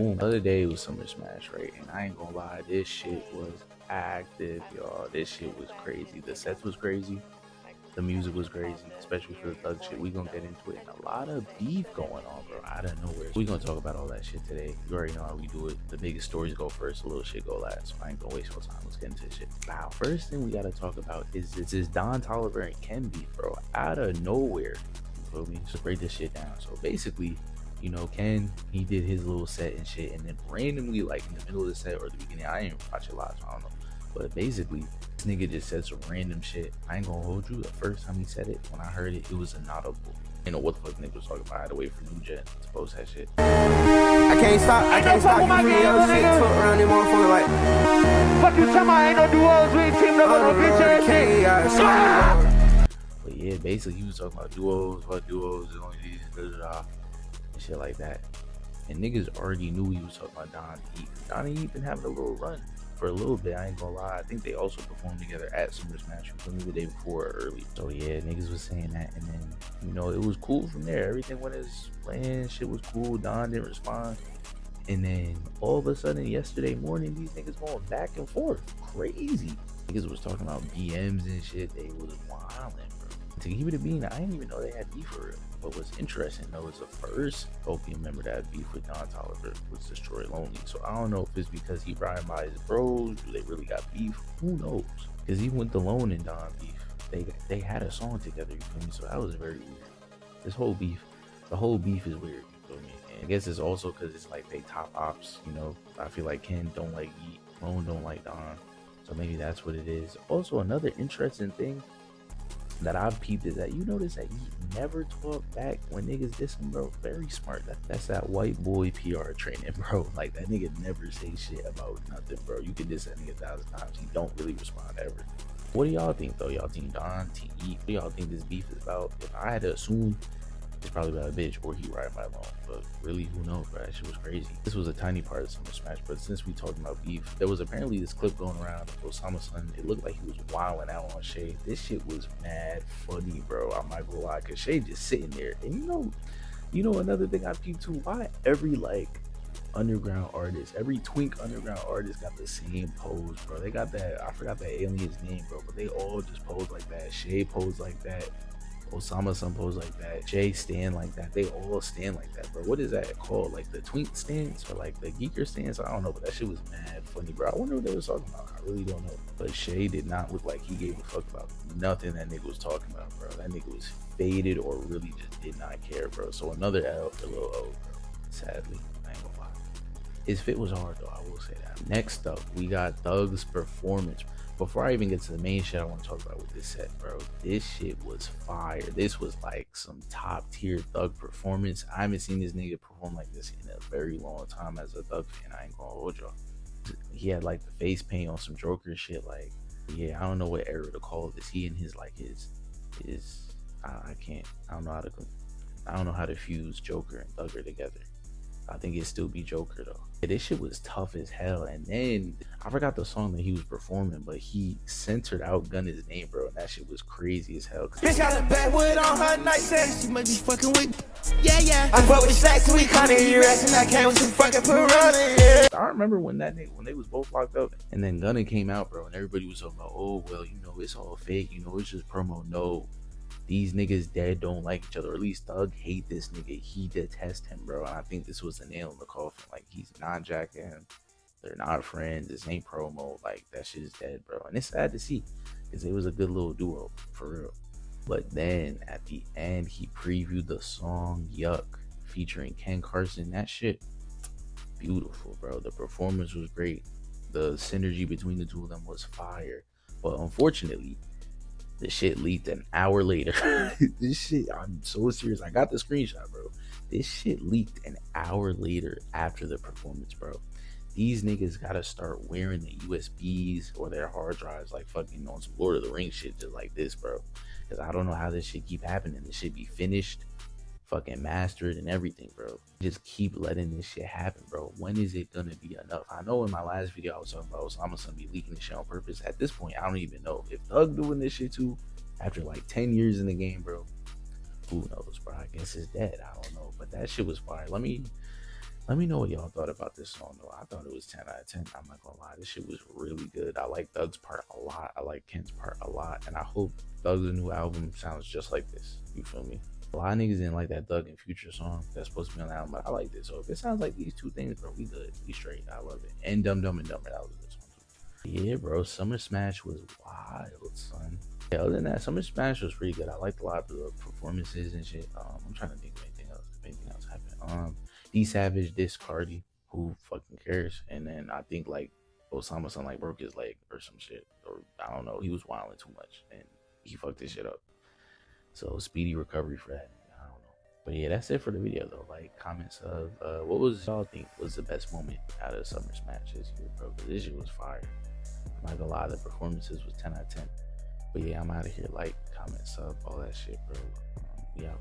boom. The other day it was Summer Smash, right? And I ain't gonna lie, this shit was active, y'all. This shit was crazy. The sets was crazy. The music was crazy, especially for the thug shit. We gonna get into it. And a lot of beef going on, bro, out of nowhere. We gonna talk about all that shit today. You already know how we do it. The biggest stories go first, the little shit go last. So I ain't gonna waste no time. Let's get into this shit. Now, first thing we gotta talk about is this Don Toiver and Ken beef, bro, out of nowhere. You feel me? So break this shit down. So basically, you know, Ken, he did his little set and shit, and then randomly, like in the middle of the set or the beginning, I ain't watch it live, so I don't know. But basically, this nigga just said some random shit. I ain't gonna hold you. The first time he said it, when I heard it, it was inaudible. You know what the fuck nigga was talking about? I had to wait for New Jet to post that shit. I can't stop you from your shit. Talk around them motherfuckers like, fuck you, Osama, ain't no duos, we ain't team no bitch ass shit. But yeah, basically he was talking about duos, what duos, there's only these, and shit like that. And niggas already knew he was talking about Don Heat. Don Heat been having a little run for a little bit, I ain't gonna lie. I think they also performed together at Summer Smash the day before or early. So yeah, niggas was saying that, and then, you know, it was cool from there. Everything went as planned, shit was cool. Don didn't respond. And then all of a sudden yesterday morning, these niggas going back and forth. Crazy. Niggas was talking about BMs and shit. They was wildin', bro. To keep it a bean, I didn't even know they had beef for real. But what's interesting though is the first Opium member that had beef with Don Toiver was Destroy Lonely. So I don't know if it's because he riding by his bros, do they really got beef? Who knows? Because even with Delone and Don beef, they had a song together, you feel me? So that was very weird. This whole beef, the whole beef is weird, you feel me? And I guess it's also because it's like they top ops, you know? I feel like Ken don't like Yeet, Lone don't like Don. So maybe that's what it is. Also, another interesting thing that I've peeped is that you notice that he never talk back when niggas diss him, bro. Very smart. That's that white boy PR training, bro. Like, that nigga never say shit about nothing, bro. You can diss that nigga 1,000 times. He don't really respond ever. What do y'all think, though? Y'all team Don, team Eat? What do y'all think this beef is about? If I had to assume, it's probably about a bitch or he riding by alone. But really, who knows, bro? That shit was crazy. This was a tiny part of Summer Smash, but since we talking about beef, there was apparently this clip going around of Osama son. It looked like he was wilding out on Shay. This shit was mad funny, bro. I'm not gonna lie, cause Shay just sitting there. And you know another thing I peeped too, why every like underground artist, every twink underground artist got the same pose, bro. They got that, I forgot that alien's name, bro, but they all just pose like that. Shay pose like that. Osama son pose like that. Jay stand like that. They all stand like that, bro. What is that called? Like the twink stance or like the geeker stance? I don't know, but that shit was mad funny, bro. I wonder what they was talking about. I really don't know. But Shay did not look like he gave a fuck about nothing that nigga was talking about, bro. That nigga was faded or really just did not care, bro. So another L for Lil O, bro. Sadly, I ain't gonna lie. His fit was hard though, I will say that. Next up, we got Thug's performance. Before I even get to the main shit I want to talk about with this set, bro, this shit was fire. This was like some top tier Thug performance. I haven't seen this nigga perform like this in a very long time as a Thug fan. I ain't gonna hold y'all. He had like the face paint on some Joker shit. Like, yeah, I don't know what era to call this. He and his like his I don't know how to fuse Joker and Thugger together. I think it'd still be Joker though. Yeah, this shit was tough as hell. And then I forgot the song that he was performing, but he censored out Gunna's name, bro, and that shit was crazy as hell. Bitch got a backwood on her nightstand. She might be fucking with. Yeah. I fuck with Shaq so we kinda hear ass and I came with some fucking piranha. Yeah. I remember when they was both locked up, and then Gunna came out, bro, and everybody was talking about, oh well, you know, it's all fake, you know, it's just promo. No. These niggas dead don't like each other, or at least Thug hate this nigga. He detests him, bro. And I think this was the nail in the coffin. Like, he's not jacking him. They're not friends. This ain't promo. Like, that shit is dead, bro. And it's sad to see, because it was a good little duo, for real. But then, at the end, he previewed the song Yuck, featuring Ken Carson. That shit, beautiful, bro. The performance was great. The synergy between the two of them was fire. But unfortunately, the shit leaked an hour later. This shit, I'm so serious. I got the screenshot, bro. This shit leaked an hour later after the performance, bro. These niggas gotta start wearing the USBs or their hard drives like fucking on some Lord of the Rings shit just like this, bro. Because I don't know how this shit keep happening. This shit be finished, fucking mastered and everything, bro. Just keep letting this shit happen, bro. When is it gonna be enough? I know in my last video I was talking about Osama gonna be leaking this shit on purpose. At this point, I don't even know if Thug doing this shit too after like 10 years in the game, bro. Who knows, bro? I guess it's dead. I don't know, but that shit was fire. Let me Let me know what y'all thought about this song though. I thought it was 10 out of 10. I'm not gonna lie, this shit was really good. I like Thug's part a lot. I like Kent's part a lot, and I hope Thug's new album sounds just like this. You feel me? A lot of niggas didn't like that Thug and Future song that's supposed to be on the album, but I like this. So if it sounds like these two things, bro, we good. We straight. I love it. And Dumb Dumb and Dumber, that was a good song too. Yeah, bro, Summer Smash was wild, son. Yeah, other than that, Summer Smash was pretty good. I liked a lot of the performances and shit. I'm trying to think of anything else. If anything else happened. D Savage dissed Cardi, who fucking cares? And then I think like Osama son like broke his leg or some shit, or I don't know. He was wilding too much and he fucked this shit up. So speedy recovery for that. I don't know. But yeah, that's it for the video though. Like, comments of what was y'all think was the best moment out of Summer Smash this year, bro? Because this year was fire. I'm not gonna lie, the performances was 10 out of 10. But yeah, I'm out of here. Like, comment, sub, all that shit, bro. Yeah.